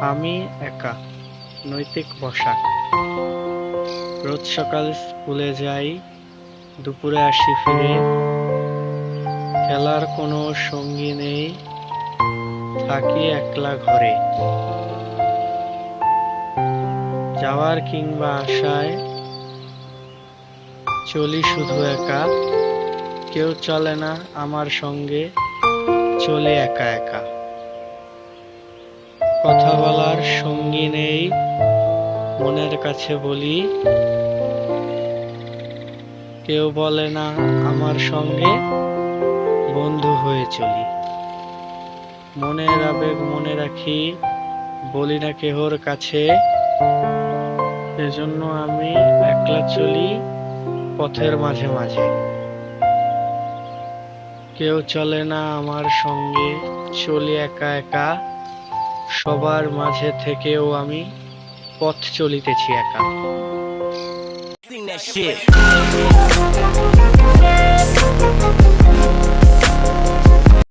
আমি একা। নৈতিক পোশাক। রোজ সকাল স্কুলে যাই, দুপুরে আসি ফিরে। খেলার কোনো সঙ্গী নেই, থাকি একলা ঘরে। যাওয়ার কিংবা আসায় চলি শুধু একা। কেউ চলে না আমার সঙ্গে, চলি একা একা। কথা বলার সঙ্গী নেই, মনের কাছে বলি। কেউ বলে না আমার সঙ্গে, বন্ধু হয়ে চলি। মনের আবেগ মনে রাখি, বলি না কেহর কাছে। এজন্য আমি একলা চলি পথের মাঝে মাঝে। কেউ চলে না আমার সঙ্গে, চলি একা একা। সবার মাঝে থেকেও আমি পথ চলিতেছি একা। Sing that shit.